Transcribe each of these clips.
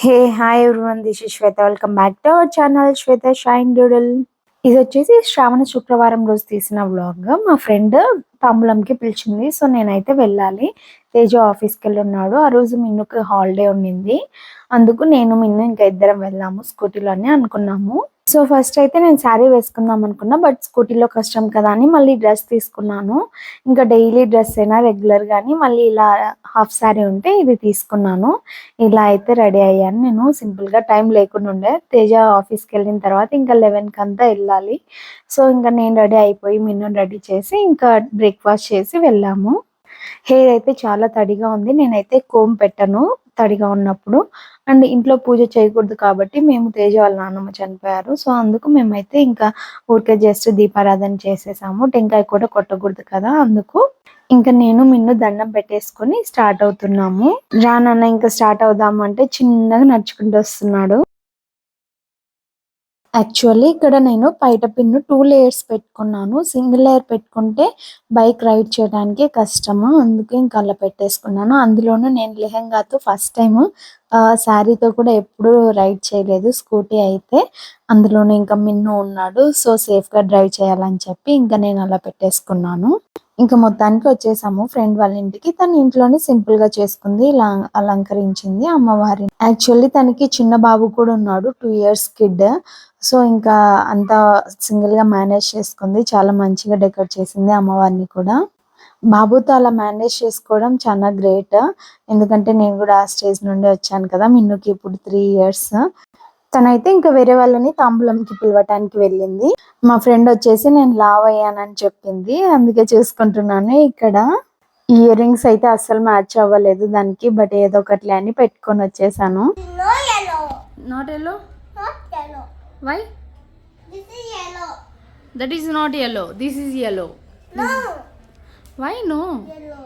Hey hi everyone, this is Shweta. Welcome back to our channel Shweta shine doodle. ఇది వచ్చేసి శ్రావణ శుక్రవారం రోజు తీసిన వ్లాగ్. మా ఫ్రెండ్ తాంబూలంకి పిలిచింది, సో నేనైతే వెళ్ళాలి. తేజ ఆఫీస్కి వెళ్ళి ఉన్నాడు. ఆ రోజు మిన్నుకి హాలిడే ఉండింది, అందుకు నేను మిన్ను ఇంకా ఇద్దరం వెళ్ళాము స్కూటీలోనే అనుకున్నాము. సో ఫస్ట్ అయితే నేను శారీ వేసుకుందాం అనుకున్నా, బట్ స్కూటీలో కష్టం కదా అని మళ్ళీ డ్రెస్ తీసుకున్నాను. ఇంకా డైలీ డ్రెస్ అయినా రెగ్యులర్ గానీ మళ్ళీ ఇలా హాఫ్ శారీ ఉంటే ఇది తీసుకున్నాను. ఇలా అయితే రెడీ అయ్యాను. నేను సింపుల్ గా టైం లేకుండా ఉండే, తేజ ఆఫీస్కి వెళ్ళిన తర్వాత ఇంకా 11 కంతా వెళ్ళాలి. సో ఇంకా నేను రెడీ అయిపోయి మిన్ను రెడీ చేసి ఇంకా బ్రేక్ఫాస్ట్ చేసి వెళ్ళాము. హెయిర్ అయితే చాలా తడిగా ఉంది. నేనైతే కోమ్ పెట్టను తడిగా ఉన్నప్పుడు. అండ్ ఇంట్లో పూజ చేయకూడదు కాబట్టి మేము తేజ వాళ్ళ నాన్నమ్మ చనిపోయారు. సో అందుకు మేమైతే ఇంకా ఊరికే జస్ట్ దీపారాధన చేసేసాము. టెంకాయ కూడా కొట్టకూడదు కదా, అందుకు ఇంకా నేను మిన్ను దండం పెట్టేసుకొని స్టార్ట్ అవుతున్నాము. రానన్న ఇంకా స్టార్ట్ అవుదాము అంటే చిన్నగా నడుచుకుంటూ వస్తున్నాడు. యాక్చువల్లీ ఇక్కడ నేను పైట పిన్ను 2 లేయర్స్ పెట్టుకున్నాను. సింగిల్ లేయర్ పెట్టుకుంటే బైక్ రైడ్ చేయడానికి కష్టము, అందుకే ఇంకా అలా పెట్టేసుకున్నాను. అందులోనూ నేను లెహెంగాతో ఫస్ట్ టైం, శారీతో కూడా ఎప్పుడు రైడ్ చేయలేదు స్కూటీ అయితే. అందులోనూ ఇంకా మిన్ను ఉన్నాడు, సో సేఫ్ గా డ్రైవ్ చేయాలని చెప్పి ఇంకా నేను అలా పెట్టేసుకున్నాను. ఇంకా మొత్తానికి వచ్చేసాము ఫ్రెండ్ వాళ్ళ ఇంటికి. తన ఇంట్లోనే సింపుల్ గా చేసుకుంది, ఇలా అలంకరించింది అమ్మవారిని. యాక్చువల్లీ తనకి చిన్న బాబు కూడా ఉన్నాడు, 2 ఇయర్స్ కిడ్. సో ఇంకా అంతా సింగిల్ గా మేనేజ్ చేసుకుంది. చాలా మంచిగా డెకరేట్ చేసింది అమ్మవారిని కూడా. బాబుతో అలా మేనేజ్ చేసుకోవడం చాలా గ్రేట్. ఎందుకంటే నేను కూడా ఆ స్టేజ్ నుండి వచ్చాను కదా. మిన్నుకి ఇప్పుడు 3 ఇయర్స్. తనైతే ఇంకా వేరే వాళ్ళని తాంబూలంకి పిలవటానికి వెళ్ళింది. మా ఫ్రెండ్ వచ్చేసి నేను లావ్ అయ్యానని చెప్పింది, అందుకే చూసుకుంటున్నాను. ఇక్కడ ఇయర్ రింగ్స్ అయితే అస్సలు మ్యాచ్ అవ్వలేదు దానికి, బట్ ఏదో ఒకటి అని పెట్టుకొని వచ్చేసాను. Not yellow. Why? This is yellow. That is not yellow. This is yellow. No. Why no? Yellow.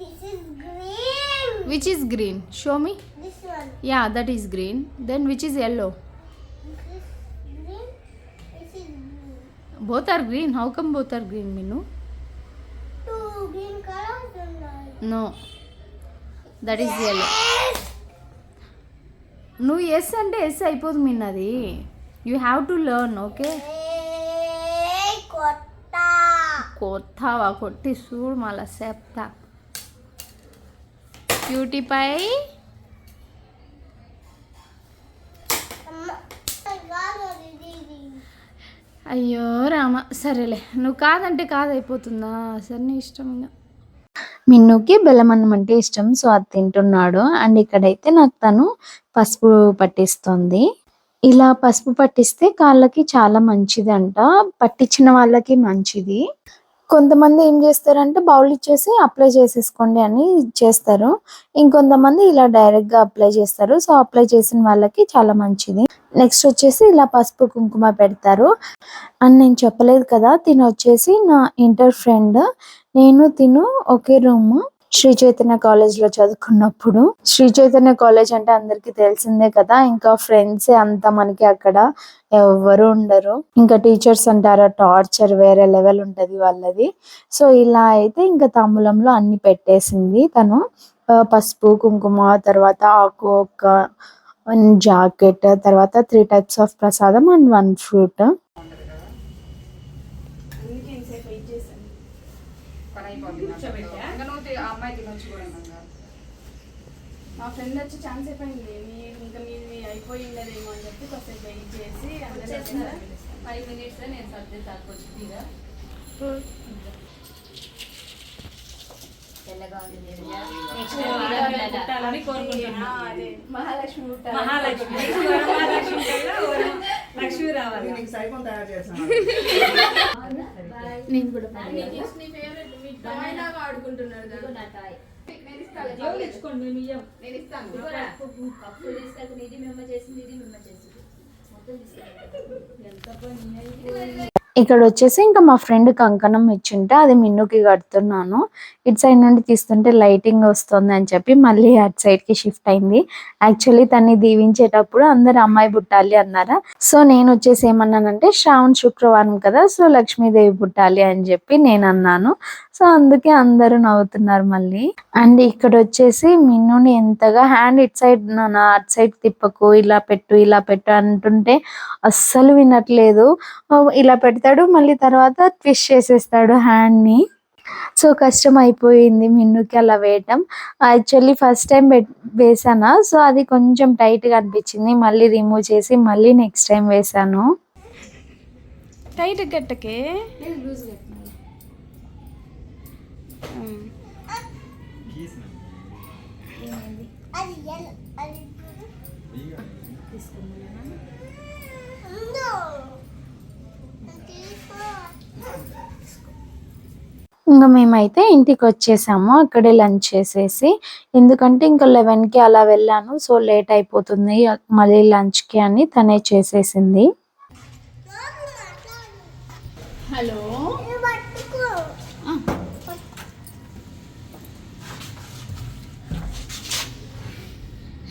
This is green. Which is green? Show me. This one. Yeah, that is green. Then which is yellow? This is green. This is green. Both are green. How come both are green, Minu? Two green colors and no. That is yellow. నువ్వు yes అంటే yes అయిపోదు మిన్నది. You have to learn, okay? కొత్తవా కొట్టి చూడు మళ్ళా చెప్తా. Cutie పై అయ్యో రామ. సరేలే, నువ్వు కాదంటే కాదైపోతుందా? సరే నీ ఇష్టం. ఇంకా మిన్నుకి బెల్లం అన్నం అంటే ఇష్టం, సో అది తింటున్నాడు. అండ్ ఇక్కడైతే నాకు తను పసుపు పట్టిస్తుంది. ఇలా పసుపు పట్టిస్తే కాళ్ళకి చాలా మంచిది అంట, పట్టించిన వాళ్ళకి మంచిది. కొంతమంది ఏం చేస్తారంటే బౌల్ ఇచ్చేసి అప్లై చేసేసుకోండి అని చేస్తారు. ఇంకొంతమంది ఇలా డైరెక్ట్ గా అప్లై చేస్తారు. సో అప్లై చేసిన వాళ్ళకి చాలా మంచిది. నెక్స్ట్ వచ్చేసి ఇలా పసుపు కుంకుమ పెడతారు. అని నేను చెప్పలేదు కదా, తిను వచ్చేసి నా ఇంటర్ ఫ్రెండ్. నేను తిను ఒకే రూమ్ శ్రీ చైతన్య కాలేజ్ లో చదువుకున్నప్పుడు. శ్రీ చైతన్య కాలేజ్ అంటే అందరికి తెలిసిందే కదా, ఇంకా ఫ్రెండ్స్ అంతా మనకి అక్కడ ఎవరు ఉండరు. ఇంకా టీచర్స్ అంటారా, టార్చర్ వేరే లెవెల్ ఉంటది వాళ్ళది. సో ఇలా అయితే ఇంకా తాంబూలంలో అన్ని పెట్టేసింది తను. పసుపు కుంకుమ, తర్వాత ఆకు ఒక్క, జాకెట్, తర్వాత 3 టైప్స్ ఆఫ్ ప్రసాదం అండ్ 1 ఫ్రూట్. మా ఫ్రెండ్ వచ్చి ఛాన్స్ అయిపోయింది, ఇంకా మీది అయిపోయిందేమో అని చెప్పి కొంచెం వెయిట్ చేసి 5 minutes నేను సర్ది తక్కువ తీరా లక్ష్మి రావాలి. నేను కూడా ఆడుకుంటున్నాడు. ఇక్కడ వచ్చేసి ఇంకా మా ఫ్రెండ్ కంకణం ఇచ్చింటే అది మిన్నుకి కడుతున్నాను. ఇటు సైడ్ నుండి తీస్తుంటే లైటింగ్ వస్తుంది అని చెప్పి మళ్ళీ అటు సైడ్ కి షిఫ్ట్ అయింది. యాక్చువల్లీ తన్ని దీవించేటప్పుడు అందరు అమ్మాయి పుట్టాలి అన్నారా. సో నేను వచ్చేసి ఏమన్నానంటే శ్రావణ శుక్రవారం కదా, సో లక్ష్మీదేవి పుట్టాలి అని చెప్పి నేను అన్నాను. సో అందుకే అందరూ నవ్వుతున్నారు మళ్ళీ. అండ్ ఇక్కడ వచ్చేసి మిన్నుని ఎంతగా హ్యాండ్ ఇటు సైడ్ నాన్న అటు సైడ్ తిప్పకు, ఇలా పెట్టు అంటుంటే అస్సలు వినట్లేదు. ఇలా పెడతాడు, మళ్ళీ తర్వాత ట్విస్ట్ చేసేస్తాడు హ్యాండ్ ని. సో కష్టం అయిపోయింది మిన్నుకి అలా వేయటం. యాక్చువల్లీ ఫస్ట్ టైం వేసానా, సో అది కొంచెం టైట్ గా అనిపించింది. మళ్ళీ రిమూవ్ చేసి మళ్ళీ నెక్స్ట్ టైం వేసాను. టైట్ గట్టకే ఇంకా మేమైతే ఇంటికి వచ్చేసాము. అక్కడే లంచ్ చేసేసి, ఎందుకంటే ఇంకా 11కి అలా వెళ్ళాను. సో లేట్ అయిపోతుంది మళ్ళీ లంచ్ కి అని తనే చేసేసింది. హలో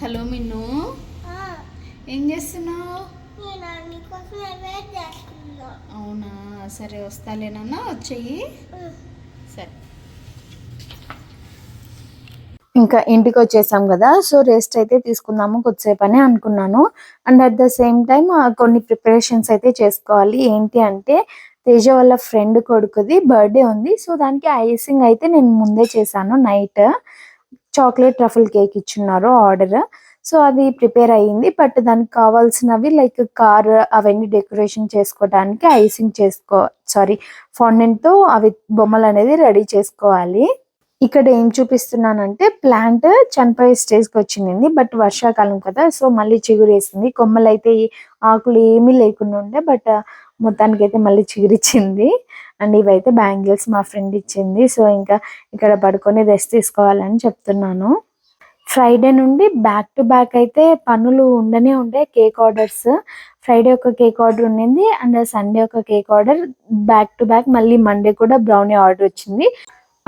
హలో మిన్ను, ఏం చేస్తున్నావు? అవునా, సరే వస్తాలేనన్నా, వచ్చేయి. సరే. ఇంకా ఇంటికి వచ్చేసాం కదా, సో రెస్ట్ అయితే తీసుకుందాము కొద్దిసేపు అని అనుకున్నాను. And at the same time కొన్ని ప్రిపరేషన్స్ అయితే చేసుకోవాలి. ఏంటి అంటే తేజ వాళ్ళ ఫ్రెండ్ కొడుకుది బర్త్డే ఉంది. సో దానికి ఐసింగ్ అయితే నేను ముందే చేశాను. నైట్ చాక్లెట్ ట్రఫుల్ కేక్ ఇచ్చున్నారు ఆర్డర్. సో అది ప్రిపేర్ అయ్యింది. బట్ దానికి కావాల్సినవి లైక్ కార్ అవన్నీ డెకరేషన్ చేసుకోవడానికి ఐసింగ్ ఫాండెంట్ తో అవి బొమ్మలు అనేది రెడీ చేసుకోవాలి. ఇక్కడ ఏం చూపిస్తున్నానంటే ప్లాంట్ చనిపోయే స్టేజ్ కి వచ్చింది. బట్ వర్షాకాలం కదా, సో మళ్ళీ చిగురేసింది. కొమ్మలు అయితే ఆకులు ఏమీ లేకుండా ఉండే, బట్ మొత్తానికి అయితే మళ్ళీ చిగురిచ్చింది. అండ్ ఇవైతే బ్యాంగిల్స్ మా ఫ్రెండ్ ఇచ్చింది. సో ఇంకా ఇక్కడ పడుకొని రెస్ట్ తీసుకోవాలని చెప్తున్నాను. ఫ్రైడే నుండి బ్యాక్ టు బ్యాక్ అయితే పనులు ఉండనే ఉండే. కేక్ ఆర్డర్స్ ఫ్రైడే ఒక కేక్ ఆర్డర్ ఉండింది, అండ్ సండే ఒక cake order, back to back మళ్ళీ మండే కూడా బ్రౌనీ ఆర్డర్ వచ్చింది.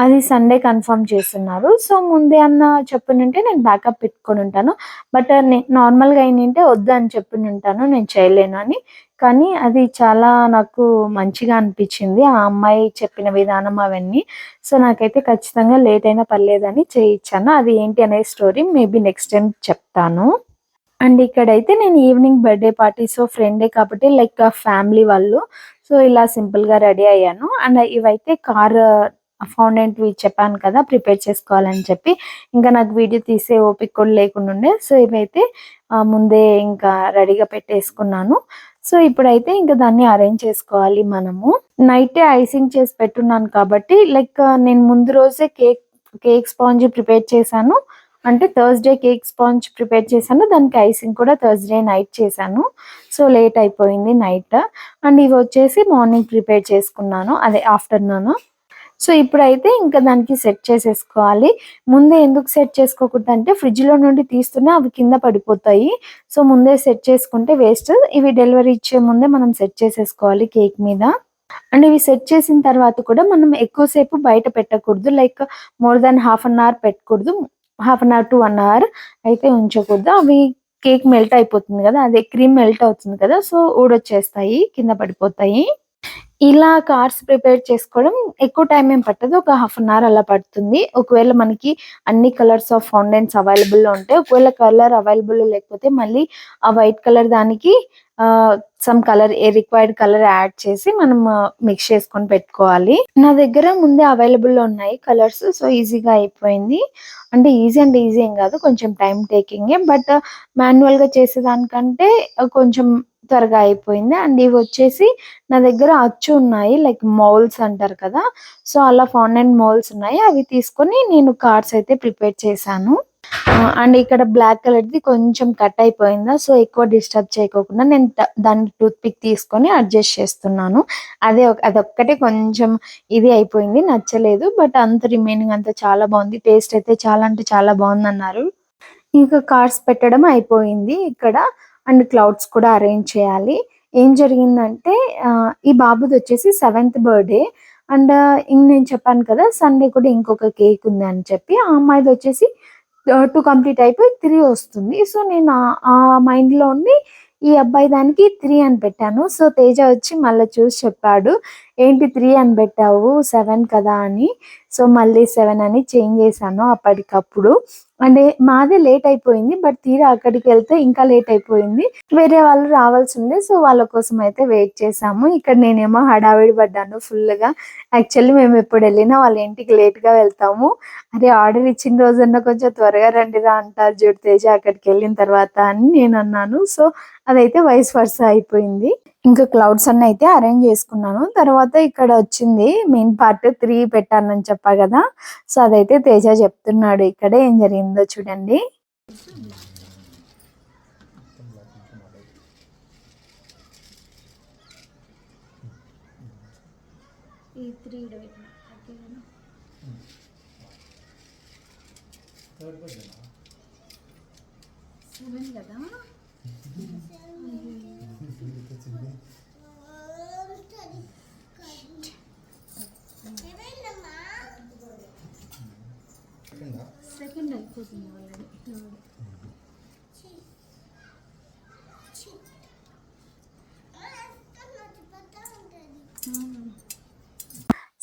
అది సండే కన్ఫర్మ్ చేస్తున్నారు. సో ముందే అన్న చెప్పినంటే నేను బ్యాకప్ పెట్టుకొని ఉంటాను. బట్ నార్మల్గా అయినంటే వద్దు అని చెప్పి ఉంటాను, నేను చేయలేను అని. కానీ అది చాలా నాకు మంచిగా అనిపించింది ఆ అమ్మాయి చెప్పిన విధానం అవన్నీ. సో నాకైతే ఖచ్చితంగా లేట్ అయినా పర్లేదని చేయించాను. అది ఏంటి అనే స్టోరీ మేబీ నెక్స్ట్ టైం చెప్తాను. అండ్ ఇక్కడైతే నేను ఈవినింగ్ బర్త్డే పార్టీ, సో ఫ్రెండే కాబట్టి లైక్ ఫ్యామిలీ వాళ్ళు. సో ఇలా సింపుల్ గా రెడీ అయ్యాను. అండ్ ఇవైతే కార్ ఫౌండెంట్ చెప్పాను కదా ప్రిపేర్ చేసుకోవాలని చెప్పి, ఇంకా నాకు వీడియో తీసే ఓపిక కూడా లేకుండా ఉండే. సో ఇవైతే ముందే ఇంకా రెడీగా పెట్టేసుకున్నాను. సో ఇప్పుడైతే ఇంకా దాన్ని అరేంజ్ చేసుకోవాలి. మనము నైటే ఐసింగ్ చేసి పెట్టున్నాను కాబట్టి లైక్ నేను ముందు రోజే కేక్ స్పాంజ్ ప్రిపేర్ చేశాను. అంటే థర్స్డే కేక్ స్పాంజ్ ప్రిపేర్ చేశాను, దానికి ఐసింగ్ కూడా థర్స్డే నైట్ చేశాను. సో లేట్ అయిపోయింది నైట్. అండ్ ఇవి వచ్చేసి మార్నింగ్ ప్రిపేర్ చేసుకున్నాను, అదే ఆఫ్టర్నూన్. సో ఇప్పుడైతే ఇంకా దానికి సెట్ చేసేసుకోవాలి. ముందే ఎందుకు సెట్ చేసుకోకూడదు అంటే ఫ్రిడ్జ్ లో నుండి తీస్తూనే అవి కింద పడిపోతాయి. సో ముందే సెట్ చేసుకుంటే వేస్ట్. ఇవి డెలివరీ ఇచ్చే ముందే మనం సెట్ చేసేసుకోవాలి కేక్ మీద. అండ్ ఇవి సెట్ చేసిన తర్వాత కూడా మనం ఎక్కువసేపు బయట పెట్టకూడదు. Like more than half an hour పెట్టకూడదు, half an hour to 1 hour అయితే ఉంచకూడదు. అవి కేక్ మెల్ట్ అయిపోతుంది కదా, అదే క్రీమ్ మెల్ట్ అవుతుంది కదా, సో ఊడొచ్చేస్తాయి, కింద పడిపోతాయి. ఇలా కార్స్ ప్రిపేర్ చేసుకోవడం ఎక్కువ టైం ఏం పట్టదు, ఒక హాఫ్ అన్ అవర్ అలా పడుతుంది. ఒకవేళ మనకి అన్ని కలర్స్ ఆఫ్ ఫౌండెంట్స్ అవైలబుల్ లో ఉంటాయి. ఒకవేళ కలర్ అవైలబుల్ లేకపోతే మళ్ళీ ఆ వైట్ కలర్ దానికి some colour required colour add చేసి మనం మిక్స్ చేసుకొని పెట్టుకోవాలి. నా దగ్గర ముందే అవైలబుల్ లో ఉన్నాయి కలర్స్, సో ఈజీగా అయిపోయింది. అంటే ఈజీ ఏం కాదు, కొంచెం టైం టేకింగ్, బట్ మాన్యువల్ గా చేసేదానికంటే కొంచెం త్వరగా అయిపోయింది. అండ్ ఇవి వచ్చేసి నా దగ్గర అచ్చు ఉన్నాయి, లైక్ మౌల్స్ అంటారు కదా, సో అలా ఫౌండెంట్ మౌల్స్ ఉన్నాయి. అవి తీసుకొని నేను కార్డ్స్ అయితే ప్రిపేర్ చేశాను. అండ్ ఇక్కడ బ్లాక్ కలర్ ది కొంచెం కట్ అయిపోయిందా, సో ఎక్కువ డిస్టర్బ్ చేయకోకుండా నేను దాన్ని టూత్ పిక్ తీసుకొని అడ్జస్ట్ చేస్తున్నాను. అదొక్కటే కొంచెం ఇది అయిపోయింది, నచ్చలేదు. బట్ అంత రిమైనింగ్ అంతా చాలా బాగుంది. టేస్ట్ అయితే చాలా అంటే చాలా బాగుంది అన్నారు. ఇంకా కార్డ్స్ పెట్టడం అయిపోయింది ఇక్కడ. అండ్ క్లౌడ్స్ కూడా అరేంజ్ చేయాలి. ఏం జరిగిందంటే ఈ బాబుది వచ్చేసి 7th బర్త్డే అండ్ నేను చెప్పాను కదా సండే కూడా ఇంకొక కేక్ ఉంది అని చెప్పి ఆ అమ్మాయిది వచ్చేసి 2 కంప్లీట్ అయిపోయి 3 వస్తుంది. సో నేను ఆ మైండ్‌లో ఉండి ఈ అబ్బాయి దానికి 3 అని పెట్టాను. సో తేజ వచ్చి మళ్ళా చూసి చెప్పాడు. "ఏంటి 3 అని పెట్టావు 7 కదా" అని. సో మళ్ళీ 7 అని చేంజ్ చేశాను అప్పటికప్పుడు. అంటే మాదే లేట్ అయిపోయింది. బట్ తీరా అక్కడికెళ్తే ఇంకా లేట్ అయిపోయింది. వేరే వాళ్ళు రావాల్సింది. సో వాళ్ళ కోసం అయితే వెయిట్ చేశాము. ఇక్కడ నేనేమో హడావిడి పడ్డాను ఫుల్‌గా. యాక్చువల్లీ మేము ఎప్పుడెళ్ళినా వాళ్ళ ఇంటికి లేట్‌గా వెళ్తాము. అరే! ఆర్డర్ ఇచ్చిన రోజన్నా కొంచెం త్వరగా రండిరా అంటారు చూడు తేజ అక్కడికెళ్ళిన తర్వాత అని నేనన్నాను. సో అదైతే వైస్ వర్సా అయిపోయింది. ఇంకా క్లౌడ్స్ అన్నీ అయితే అరేంజ్ చేసుకున్నాను. తర్వాత ఇక్కడ వచ్చింది మెయిన్ పార్ట్ 3 పెట్టానని చెప్పా గదా! సో అదైతే తేజ చెప్తున్నాడు. ఇక్కడే ఏం జరిగిందో చూడండి. ఈ 3 పెట్టిన ఓకేనా. సెవెన్ కదా సెకండ్ అయిపోతుంది ఆల్రెడీ.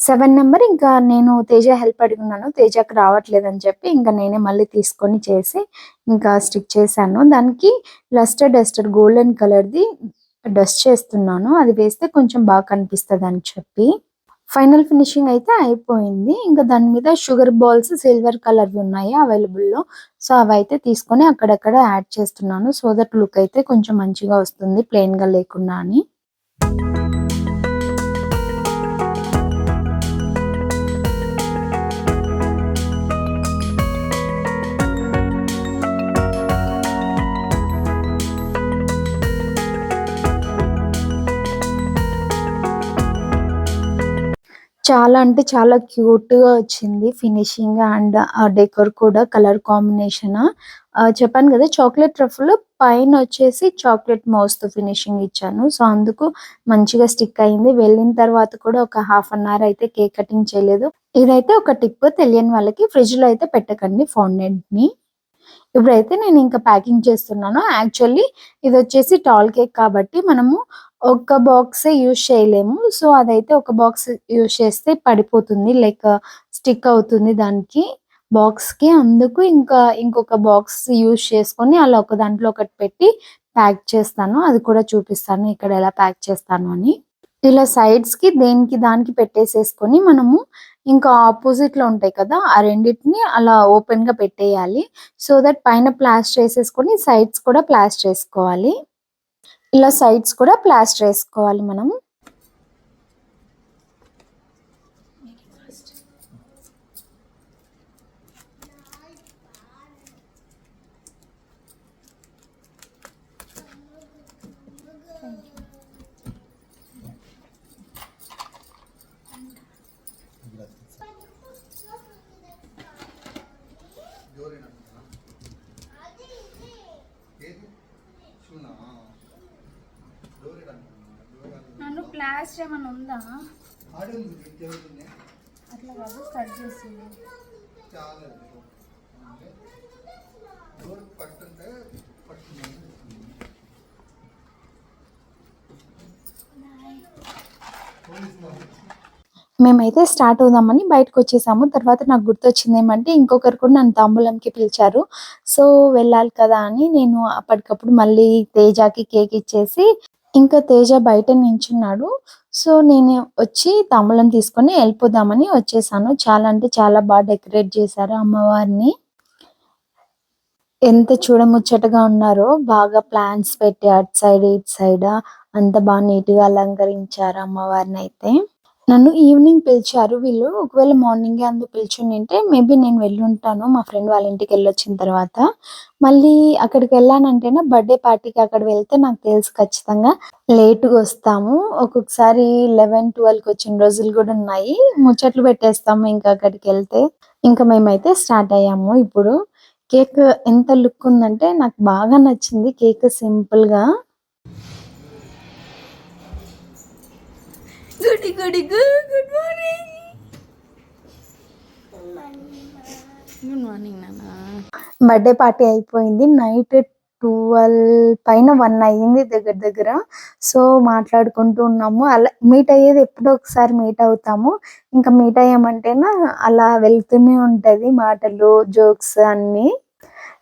7 నెంబర్ ఇంకా నేను తేజ హెల్ప్ అడుగున్నాను. తేజకి రావట్లేదని చెప్పి ఇంకా నేనే మళ్ళీ తీసుకొని చేసి ఇంకా స్టిక్ చేశాను. దానికి డస్టర్ గోల్డెన్ కలర్‌ది డస్ట్ చేస్తున్నాను. అది వేస్తే కొంచెం బాగా కనిపిస్తదని చెప్పి. ఫైనల్ ఫినిషింగ్ అయితే అయిపోయింది. ఇంకా దాని మీద షుగర్ బాల్స్ సిల్వర్ కలర్‌వి ఉన్నాయి అవైలబుల్‌లో. సో అవైతే తీసుకొని అక్కడక్కడ యాడ్ చేస్తున్నాను. సో దట్ లుక్ అయితే కొంచెం మంచిగా వస్తుంది ప్లెయిన్‌గా లేకుండా అని. చాలా అంటే చాలా క్యూట్‌గా వచ్చింది ఫినిషింగ్ అండ్ ఆ డెకోర్ కూడా కలర్ కాంబినేషన్. చెప్పాను కదా చాక్లేట్ ట్రఫుల్ పైనొచ్చేసి చాక్లేట్ మౌస్‌తో ఫినిషింగ్ ఇచ్చాను. సో అందుకు మంచిగా స్టిక్ అయింది. వెళ్ళిన తర్వాత కూడా ఒక హాఫ్ అన్ అవర్ అయితే కేక్ కటింగ్ చేయలేదు. ఇదైతే ఒక టిప్ తెలియని వాళ్ళకి ఫ్రిడ్జ్‌లో అయితే పెట్టకండి ఫాండెంట్‌ని. ఇప్పుడైతే నేను ఇంకా ప్యాకింగ్ చేస్తున్నాను. యాక్చువల్లీ ఇదొచ్చేసి టాల్ కేక్ కాబట్టి మనము ఒక్క బాక్సే యూజ్ చేయలేము. సో అదైతే ఒక బాక్స్ యూజ్ చేస్తే పడిపోతుంది. లైక్ స్టిక్ అవుతుంది దానికి బాక్స్‌కి. అందుకు ఇంకా ఇంకొక బాక్స్ యూజ్ చేసుకొని అలా ఒక దాంట్లో ఒకటి పెట్టి ప్యాక్ చేస్తాను. అది కూడా చూపిస్తాను ఇక్కడ ఎలా ప్యాక్ చేస్తాను అని. ఇలా సైడ్స్‌కి దేనికి దానికి పెట్టేసేసుకొని మనము ఇంకా ఆపోజిట్‌లో ఉంటాయి కదా! ఆ రెండిటిని అలా ఓపెన్‌గా పెట్టేయాలి. సో దట్ పైన ప్లాస్టర్ ఏసేసుకొని సైడ్స్ కూడా ప్లాస్టర్ ఏసుకోవాలి. ఇలా సైడ్స్ కూడా ప్లాస్టర్ ఏసుకోవాలి మనం. నన్ను ప్లాస్టర్ ఏమైనా ఉందా అట్లా కాదు కట్ చేసింది. మేమైతే స్టార్ట్ అవుదామని బయటకొచ్చేసాము. తర్వాత నాకు గుర్తొచ్చిందేమంటే ఇంకొకరు కూడా నన్ను తాంబూలంకి పిలిచారు. సో వెళ్ళాలి కదా అని నేను అప్పటికప్పుడు మళ్ళీ తేజకి కేక్ ఇచ్చేసి ఇంకా తేజ బయట నించున్నాడు. సో నేను వచ్చి తాంబూలం తీసుకొని వెళ్ళిపోదామని వచ్చేసాను. చాలా అంటే చాలా బాగా డెకరేట్ చేశారు అమ్మవారిని. ఎంత చూడముచ్చటగా ఉన్నారో బాగా ప్లాంట్స్ పెట్టి అటు సైడ్ ఇటు సైడ్ అంతా బాగా నీట్‌గా అలంకరించారు అమ్మవారినైతే. నన్ను ఈవినింగ్ పిలిచారు వీళ్ళు. ఒకవేళ మార్నింగే అందుకు పిలిచుండింటే మేబీ నేను వెళ్ళుంటాను మా ఫ్రెండ్ వాళ్ళ ఇంటికెళ్ళొచ్చిన తర్వాత. మళ్ళీ అక్కడికెళ్ళానంటేనా బర్త్‌డే పార్టీకి అక్కడ వెళ్తే నాకు తెలుసు ఖచ్చితంగా లేట్‌గా వస్తాము. ఒక్కొక్కసారి 11, 12కి వచ్చిన రోజులు కూడా ఉన్నాయి. ముచ్చట్లు పెట్టేస్తాము ఇంకా అక్కడికెళ్తే. ఇంకా మేమైతే స్టార్ట్ అయ్యాము ఇప్పుడు. కేక్ ఎంత లుక్ ఉందంటే నాకు బాగా నచ్చింది కేక్ సింపుల్‌గా. గుడి గుడి గుడ్ మార్నింగ్. గుడ్ మార్నింగ్ నాన్న. బర్త్డే పార్టీ అయిపోయింది. నైట్ 12 పైన 1 అయ్యింది దగ్గర దగ్గర. సో మాట్లాడుకుంటూ ఉన్నాము. అలా మీట్ అయ్యేది ఎప్పుడో ఒకసారి మీట్ అవుతాము. ఇంకా మీట్ అయ్యామంటేనా అలా వెళ్తూనే ఉంటది మాటలు, జోక్స్ అన్నీ.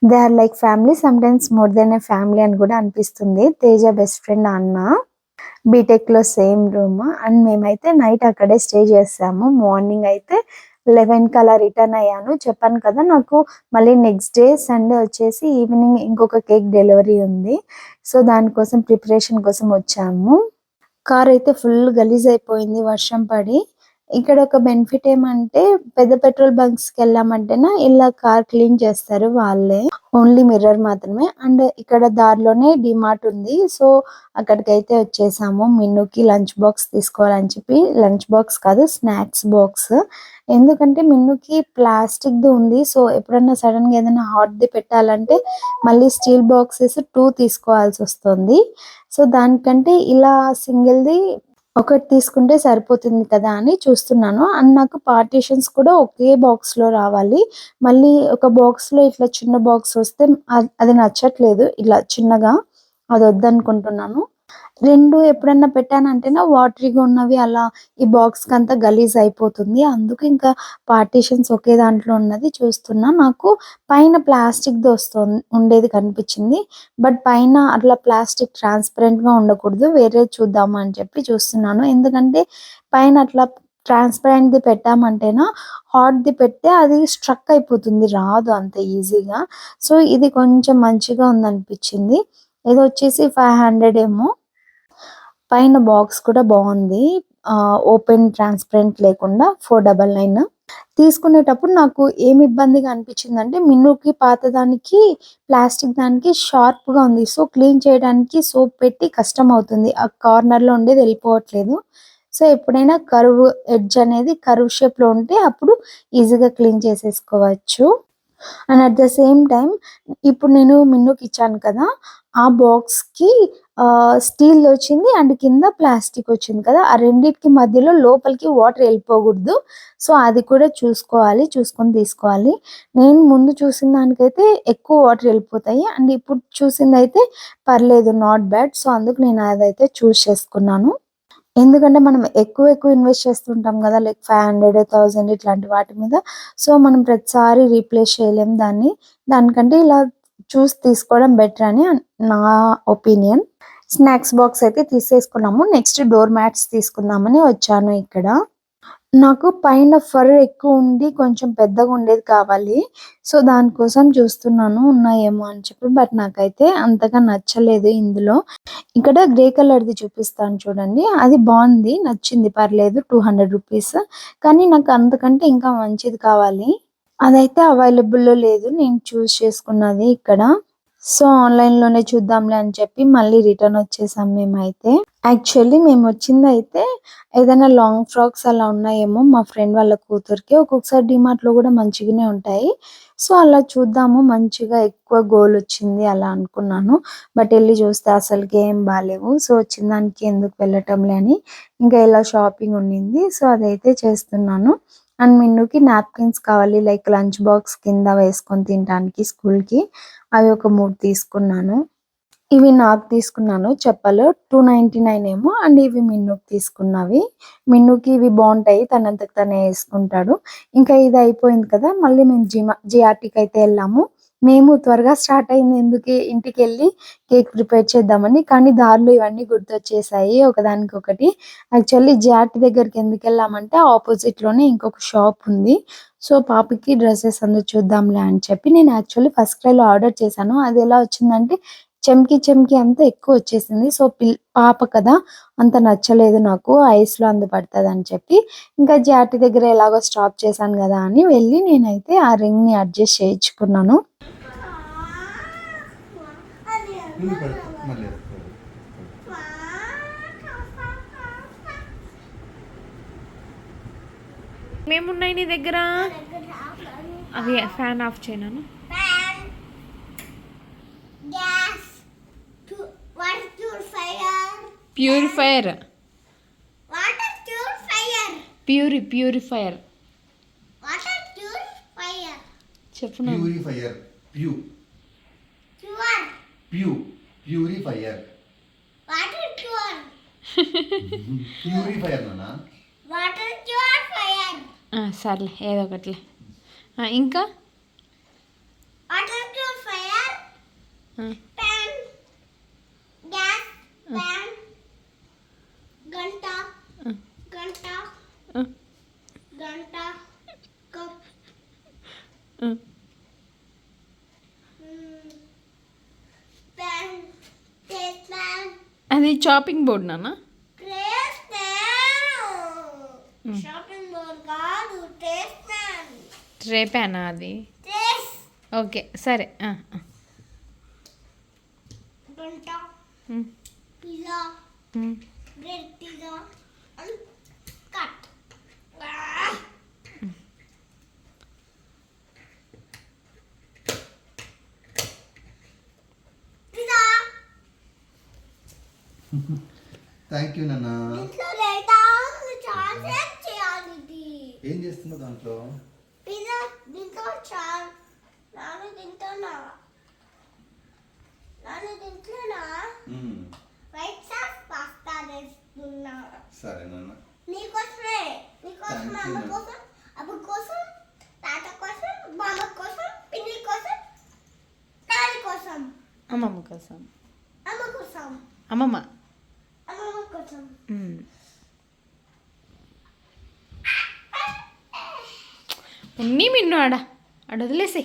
They are like family, sometimes more than a family అని కూడా అనిపిస్తుంది. తేజ బెస్ట్ ఫ్రెండ్ అన్న. బీటెక్లో సేమ్ రూమ్. అండ్ మేమైతే నైట్ అక్కడే స్టే చేసాము. మార్నింగ్ అయితే 11కి అలా రిటర్న్ అయ్యాను. చెప్పాను కదా నాకు మళ్ళీ నెక్స్ట్ డే సండే వచ్చేసి ఈవినింగ్ ఇంకొక కేక్ డెలివరీ ఉంది. సో దానికోసం ప్రిపరేషన్ కోసం వచ్చాము. కార్ అయితే ఫుల్ గలీజ్ అయిపోయింది వర్షం పడి. ఇక్కడ ఒక బెనిఫిట్ ఏమంటే పెద్ద పెట్రోల్ బంక్స్కి వెళ్ళామంటేనా ఇలా కార్ క్లీన్ చేస్తారు వాళ్ళే. ఓన్లీ మిర్రర్ మాత్రమే. అండ్ ఇక్కడ దారిలోనే డిమార్ట్ ఉంది. సో అక్కడికైతే వచ్చేసాము. మిన్నుకి లంచ్ బాక్స్ తీసుకోవాలని చెప్పి, లంచ్ బాక్స్ కాదు స్నాక్స్ బాక్స్. ఎందుకంటే మిన్నుకి ప్లాస్టిక్ది ఉంది. సో ఎప్పుడన్నా సడన్గా ఏదైనా హాట్ది పెట్టాలంటే మళ్ళీ స్టీల్ బాక్సెస్ 2 తీసుకోవాల్సి వస్తుంది. సో దానికంటే ఇలా సింగిల్ది ఒకటి తీసుకుంటే సరిపోతుంది కదా అని చూస్తున్నాను. అండ్ నాకు పార్టీషన్స్ కూడా ఒకే బాక్స్లో రావాలి. మళ్ళీ ఒక బాక్స్లో ఇట్లా చిన్న బాక్స్ వస్తే అది నచ్చట్లేదు. ఇలా చిన్నగా అది వద్దనుకుంటున్నాను. 2 ఎప్పుడన్నా పెట్టానంటేనా వాటరీగా ఉన్నవి అలా ఈ బాక్స్కి అంతా గలీజ్ అయిపోతుంది. అందుకు ఇంకా పార్టీషన్స్ ఒకే దాంట్లో ఉన్నది చూస్తున్నా. నాకు పైన ప్లాస్టిక్ది ఉండేది కనిపించింది. బట్ పైన అట్లా ప్లాస్టిక్ ట్రాన్స్పరెంట్గా ఉండకూడదు, వేరే చూద్దాము అని చెప్పి చూస్తున్నాను. ఎందుకంటే పైన అట్లా ట్రాన్స్పరెంట్ది పెట్టామంటేనా హాట్ది పెడితే అది స్ట్రక్ అయిపోతుంది, రాదు అంత ఈజీగా. సో ఇది కొంచెం మంచిగా ఉందనిపించింది. ఇది వచ్చేసి 500 ఏమో. పైన బాక్స్ కూడా బాగుంది. ఓపెన్ ట్రాన్స్పరెంట్ లేకుండా 499. తీసుకునేటప్పుడు నాకు ఏమి ఇబ్బందిగా అనిపించిందంటే మిన్నుకి పాతదానికి ప్లాస్టిక్ దానికి షార్ప్గా ఉంది. సో క్లీన్ చేయడానికి సోప్ పెట్టి కష్టం అవుతుంది. ఆ కార్నర్లో ఉండేది వెళ్ళిపోవట్లేదు. సో ఎప్పుడైనా కర్వ్ ఎడ్జ్ అనేది కర్వ్ షేప్లో ఉంటే అప్పుడు ఈజీగా క్లీన్ చేసేసుకోవచ్చు. And at the same time ఇప్పుడు నేను మిన్నుకి ఇచ్చాను కదా, ఆ బాక్స్కి స్టీల్ వచ్చింది అండ్ కింద ప్లాస్టిక్ వచ్చింది కదా, ఆ రెండింటికి మధ్యలో లోపలికి వాటర్ వెళ్ళిపోకూడదు. సో అది కూడా చూసుకొని తీసుకోవాలి. నేను ముందు చూసిన దానికైతే ఎక్కువ వాటర్ వెళ్ళిపోతాయి. అండ్ ఇప్పుడు చూసింది అయితే పర్లేదు, నాట్ బ్యాడ్. సో అందుకు నేను అదైతే చూస్ చేసుకున్నాను. ఎందుకంటే మనం ఎక్కువ ఇన్వెస్ట్ చేస్తుంటాం కదా, లైక్ 500, 1000 ఇట్లాంటి వాటి మీద. సో మనం ప్రతిసారి రీప్లేస్ చేయలేం దాన్ని. దానికంటే ఇలా చూసి తీసుకోవడం బెటర్ అని నా ఒపీనియన్. స్నాక్స్ బాక్స్ అయితే తీసేసుకున్నాము. నెక్స్ట్ డోర్ మ్యాట్స్ తీసుకుందామని వచ్చాను. ఇక్కడ నాకు పైన ఫర్ ఎక్కువ ఉండి కొంచెం పెద్దగా ఉండేది కావాలి. సో దానికోసం చూస్తున్నాను ఉన్నాయేమో అని చెప్పి. బట్ నాకైతే అంతగా నచ్చలేదు ఇందులో. ఇక్కడ గ్రే కలర్ది చూపిస్తాను చూడండి, అది బాగుంది, నచ్చింది, పర్లేదు. 200 రూపీస్. కానీ నాకు అంతకంటే ఇంకా మంచిది కావాలి. అదైతే అవైలబుల్లో లేదు నేను చూస్ చేసుకున్నది ఇక్కడ. సో ఆన్లైన్లోనే చూద్దాంలే అని చెప్పి మళ్ళీ రిటర్న్ వచ్చేసాం మేమైతే. యాక్చువల్లీ మేము వచ్చింది అయితే ఏదైనా లాంగ్ ఫ్రాక్స్ అలా ఉన్నాయేమో మా ఫ్రెండ్ వాళ్ళ కూతురికి. ఒక్కొక్కసారి డిమార్ట్లో కూడా మంచిగానే ఉంటాయి. సో అలా చూద్దాము, మంచిగా ఎక్కువ గోల్ వచ్చింది అలా అనుకున్నాను. బట్ వెళ్ళి చూస్తే అసలుకి ఏం బాగాలేవు. సో వచ్చిన దానికి ఎందుకు వెళ్ళటంలే అని ఇంకా ఇలా షాపింగ్ ఉండింది. సో అదైతే చేస్తున్నాను. అండ్ మిన్నుకి నాప్కిన్స్ కావాలి, లైక్ లంచ్ బాక్స్ కింద వేసుకొని తినడానికి స్కూల్కి. అవి ఒక 3 తీసుకున్నాను. ఇవి నాకు తీసుకున్నాను చెప్పలు 299 ఏమో. అండ్ ఇవి మిన్నుకి తీసుకున్నవి. మిన్నుకి ఇవి బాగుంటాయి, తనంతకు తనే వేసుకుంటాడు. ఇంకా ఇది అయిపోయింది కదా, మళ్ళీ మేము జిఆర్టీకి అయితే వెళ్ళాము. మేము త్వరగా స్టార్ట్ అయింది ఎందుకు ఇంటికి వెళ్ళి కేక్ ప్రిపేర్ చేద్దామని. కానీ దారిలో ఇవన్నీ గుర్తొచ్చేసాయి ఒకదానికొకటి. యాక్చువల్లీ జిఆర్టీ దగ్గరికి ఎందుకు వెళ్ళామంటే ఆపోజిట్లోనే ఇంకొక షాప్ ఉంది. సో పాపకి డ్రెస్సెస్ అందుకు చూద్దాంలే అని చెప్పి నేను యాక్చువల్లీ ఫస్ట్ క్రైలో ఆర్డర్ చేశాను. అది ఎలా వచ్చిందంటే చెమ్కి అంతా ఎక్కువ వచ్చేసింది. సో పాప కదా, అంత నచ్చలేదు నాకు, ఐస్లో పడుతుంది అని చెప్పి ఇంకా జిఆర్టీ దగ్గర ఎలాగో స్టాప్ చేశాను కదా అని వెళ్ళి నేనైతే ఆ రింగ్ని అడ్జస్ట్ చేయించుకున్నాను. మేమున్నాయి నీ దగ్గర? అవి ఫ్యాన్ ఆఫ్ చేయను. Purifier. Water purifier water purifier. చెప్పు purifier. Purifier. Water pure. Purifier నాన్న. Water purifier. సర్లే ఏదో ఒకటిలే. ఇంకా water purifier. Pan, gas, pan, గంట, గంట, గంట, కప్, ప్యాన్, టేస్ట్ ప్యాన్, అది చాపింగ్ బోర్డ్ నాన్న. Taste pan. షాపింగ్ మాల్ కాదు, టేస్ట్ ప్యాన్. ట్రే ప్యానా అది? టేస్ట్ ఓకే సరే. గంట, pizza, bread pizza and cut. Pizza thank you నాన్న. ఇంట్లో లేదా చార్జ్ చేయాలి ఇది. ఏం చేస్తున్నావు దాంట్లో? పిజ్జా దీంట్లో చార్ నాను తింటున్నా. వైట్ సాస్ పాస్తా చేస్తున్నా. సరే నాన్న. నీకోసమే, నీకోసం, Thank you, అమ్మ ma'am. కోసం, అబ్బు కోసం, తాత కోసం, మామ కోసం, పిన్ని కోసం, నాని కోసం, అమ్మమ్మ కోసం. అమ్మ కోసం, అమ్మమ్మ. అమ్మమ్మ కోసం. ఉన్ని మిన్ను ఆడ వదిలేసి.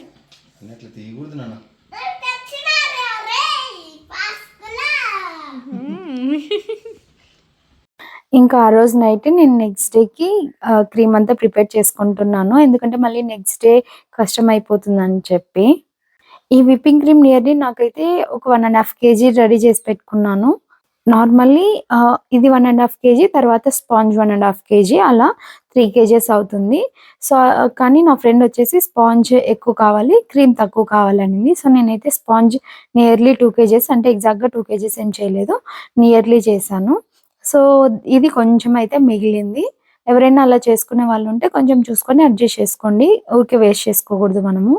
అట్లా తీయకూడదు నాన్న. నేను తెచ్చినారే రేయ్ పాస్తా. ఇంకా ఆ రోజు నైట్ నేను నెక్స్ట్ డేకి క్రీమ్ అంతా ప్రిపేర్ చేసుకుంటున్నాను, ఎందుకంటే మళ్ళీ నెక్స్ట్ డే కష్టం అయిపోతుందని చెప్పి. ఈ విప్పింగ్ క్రీమ్ నియర్లీ నాకైతే ఒక 1.5 kg రెడీ చేసి పెట్టుకున్నాను. నార్మల్లీ ఇది 1.5 kg, తర్వాత స్పాంజ్ 1.5 kg, అలా 3 kgs అవుతుంది. సో కానీ నా ఫ్రెండ్ వచ్చేసి స్పాంజ్ ఎక్కువ కావాలి, క్రీమ్ తక్కువ కావాలనింది. సో నేనైతే స్పాంజ్ నియర్లీ 2 kgs, అంటే ఎగ్జాక్ట్గా 2 kgs ఏం చేయలేదు, నియర్లీ చేశాను. సో ఇది కొంచెం అయితే మిగిలింది. ఎవరైనా అలా చేసుకునే వాళ్ళు ఉంటే కొంచెం చూసుకొని అడ్జస్ట్ చేసుకోండి, ఊరికే వేస్ట్ చేసుకోకూడదు మనము.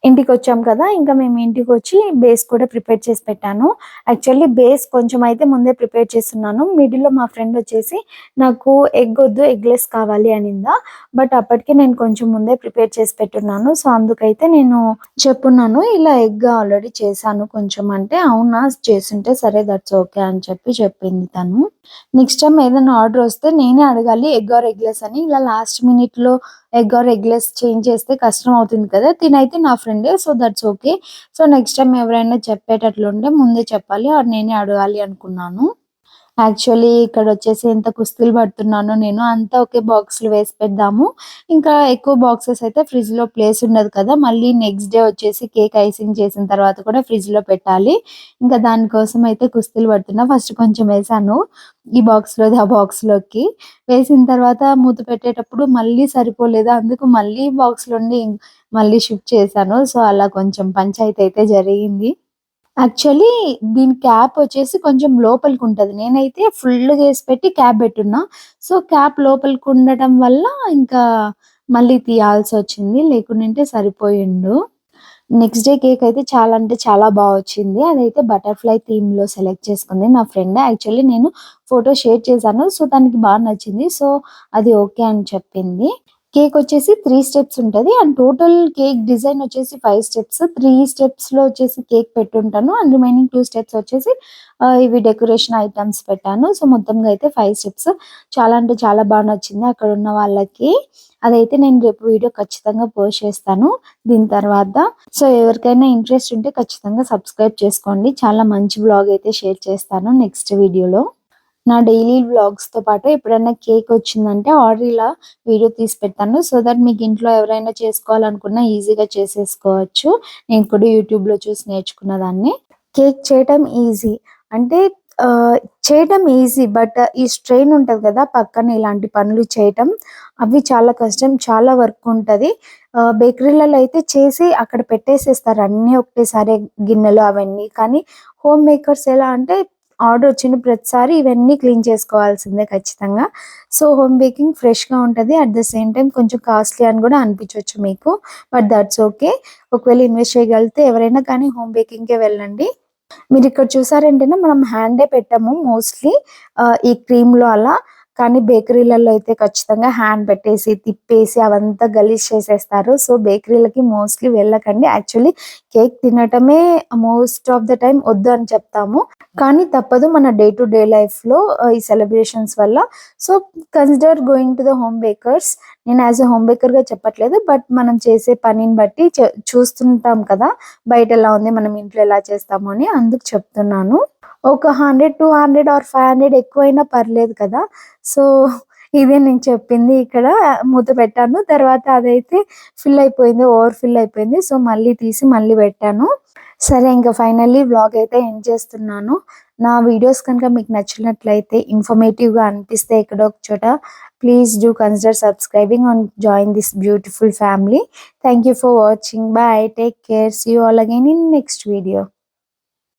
ఇంటికి వచ్చాం కదా, ఇంకా మేము ఇంటికి వచ్చి బేస్ కూడా ప్రిపేర్ చేసి పెట్టాను. యాక్చువల్లీ బేస్ కొంచెం అయితే ముందే ప్రిపేర్ చేస్తున్నాను. మిడిల్లో మా ఫ్రెండ్ వచ్చేసి నాకు ఎగ్ వద్దు, ఎగ్లెస్ కావాలి అనిందా, బట్ అప్పటికే నేను కొంచెం ముందే ప్రిపేర్ చేసి పెట్టున్నాను. సో అందుకైతే నేను చెప్పున్నాను, ఇలా ఎగ్ ఆల్రెడీ చేశాను కొంచెం అంటే, అవునా చేస్తుంటే సరే దట్స్ ఓకే అని చెప్పింది తను. నెక్స్ట్ టైం ఏదైనా ఆర్డర్ వస్తే నేనే అడగాలి ఎగ్ ఆర్ ఎగ్లెస్ అని. ఇలా లాస్ట్ మినిట్లో ఎగ్ ఆర్ ఎగ్లెస్ చేంజ్ చేస్తే కష్టం అవుతుంది కదా. తినైతే నా ఫ్రెండే, so that's okay. So next time ఎవరైనా చెప్పేటట్లుంటే ముందే చెప్పాలి, ఆర్ నేనే అడగాలి అనుకున్నాను. యాక్చువల్లీ ఇక్కడ వచ్చేసి ఎంత కుస్తీలు పడుతున్నానో నేను, అంతా ఒకే బాక్స్లో వేసి పెడదాము, ఇంకా ఎక్కువ బాక్సెస్ అయితే ఫ్రిడ్జ్లో ప్లేస్ ఉండదు కదా. మళ్ళీ నెక్స్ట్ డే వచ్చేసి కేక్ ఐసింగ్ చేసిన తర్వాత కూడా ఫ్రిడ్జ్లో పెట్టాలి. ఇంకా దానికోసం అయితే కుస్తీలు పడుతున్నా. ఫస్ట్ కొంచెం వేసాను ఈ బాక్స్లోది ఆ బాక్స్లోకి, వేసిన తర్వాత మూత పెట్టేటప్పుడు మళ్ళీ సరిపోలేదు, అందుకు మళ్ళీ బాక్స్లోండి మళ్ళీ షిఫ్ట్ చేశాను. సో అలా కొంచెం పంచాయతీ అయితే జరిగింది. యాక్చువల్లీ దీని క్యాప్ వచ్చేసి కొంచెం లోపలికి ఉంటది. నేనైతే ఫుల్‌గా ఏసి పెట్టి క్యాప్ పెట్టున్నా. సో క్యాప్ లోపలికి ఉండటం వల్ల ఇంకా మళ్ళీ తీయాల్సొచ్చింది, లేకుండింటే సరిపోయిండు. నెక్స్ట్ డే కేక్ అయితే చాలా అంటే చాలా వచ్చింది. అదైతే బటర్‌ఫ్లై థీమ్‌లో సెలెక్ట్ చేసుకుంది నా ఫ్రెండ్. యాక్చువల్లీ నేను ఫోటో షేర్ చేశాను. సో తనకి నచ్చింది. సో అది ఓకే అని చెప్పింది. కేక్ వచ్చేసి 3 స్టెప్స్ ఉంటది. అండ్ టోటల్ కేక్ డిజైన్ వచ్చేసి 5 స్టెప్స్. 3 స్టెప్స్‌లో వచ్చేసి కేక్ పెట్టుంటాను. అండ్ రిమైనింగ్ 2 స్టెప్స్ వచ్చేసి ఇవి డెకరేషన్ ఐటమ్స్ పెట్టాను. సో మొత్తంగా అయితే 5 స్టెప్స్. చాలా అంటే చాలా నచ్చింది అక్కడ ఉన్న వాళ్ళకి. అదైతే నేను రేపు వీడియో ఖచ్చితంగా పోస్ట్ చేస్తాను దీని తర్వాత. సో ఎవరికైనా ఇంట్రెస్ట్ ఉంటే ఖచ్చితంగా సబ్స్క్రైబ్ చేసుకోండి. చాలా మంచి వ్లాగ్ అయితే షేర్ చేస్తాను నెక్స్ట్ వీడియోలో. నా డైలీ వ్లాగ్స్‌తో పాటు ఎప్పుడైనా కేక్ వచ్చిందంటే ఆర్డర్ ఇలా వీడియో తీసి పెడతాను. సో దట్ మీకు ఇంట్లో ఎవరైనా చేసుకోవాలనుకున్నా ఈజీగా చేసేసుకోవచ్చు. నేను కూడా యూట్యూబ్‌లో చూసి నేర్చుకున్న దాన్ని. కేక్ చేయటం ఈజీ అంటే చేయటం ఈజీ, బట్ ఈ స్ట్రెయిన్ ఉంటది కదా పక్కన ఇలాంటి పనులు చేయటం, అవి చాలా కష్టం, చాలా వర్క్ ఉంటది. బేకరీలలో అయితే చేసి అక్కడ పెట్టేసేస్తారు అన్నీ ఒకటేసారి గిన్నెలు అవన్నీ. కానీ హోమ్ మేకర్స్ ఎలా అంటే ఆర్డర్ వచ్చిన ప్రతిసారి ఇవన్నీ క్లీన్ చేసుకోవాల్సిందే ఖచ్చితంగా. సో హోమ్ బేకింగ్ ఫ్రెష్గా ఉంటుంది, అట్ ద సేమ్ టైం కొంచెం కాస్ట్లీ అని కూడా అనిపించవచ్చు మీకు, బట్ దట్స్ ఓకే. ఒకవేళ ఇన్వెస్ట్ చేయగలిగితే ఎవరైనా కానీ హోమ్ బేకింగ్కే వెళ్ళండి. మీరు ఇక్కడ చూసారంటేనే మనం హ్యాండే పెట్టాము మోస్ట్లీ ఈ క్రీమ్లో అలా, కానీ బేకరీలలో అయితే ఖచ్చితంగా హ్యాండ్ పెట్టేసి తిప్పేసి అవంతా గలీజ్ చేసేస్తారు. సో బేకరీలకి మోస్ట్లీ వెళ్ళకండి. యాక్చువల్లీ కేక్ తినటమే మోస్ట్ ఆఫ్ ద టైం వద్దు అని చెప్తాము, కానీ తప్పదు మన డే టు డే లైఫ్లో ఈ సెలబ్రేషన్స్ వల్ల. So consider going to the home bakers. నేను యాజ్ ఎ హోమ్ బేకర్గా చెప్పట్లేదు, బట్ మనం చేసే పనిని బట్టి చూస్తుంటాం కదా బయట ఎలా ఉంది, మనం ఇంట్లో ఎలా చేస్తాము అని, అందుకు చెప్తున్నాను. ఒక 100, 200 ఆర్ 500 ఎక్కువైనా పర్లేదు కదా. సో ఇదే నేను చెప్పింది. ఇక్కడ మూత పెట్టాను, తర్వాత అదైతే ఫిల్ అయిపోయింది, ఓవర్ ఫిల్ అయిపోయింది. సో మళ్ళీ తీసి మళ్ళీ పెట్టాను. సరే ఇంకా ఫైనల్లీ వ్లాగ్ అయితే ఎండ్ చేస్తున్నాను. నా వీడియోస్ కనుక మీకు నచ్చినట్లయితే, ఇన్ఫర్మేటివ్గా అనిపిస్తే ఎక్కడో ఒక చోట, please do consider subscribing and join this beautiful family. Thank you for watching. Bye, take care, see you all again in next video.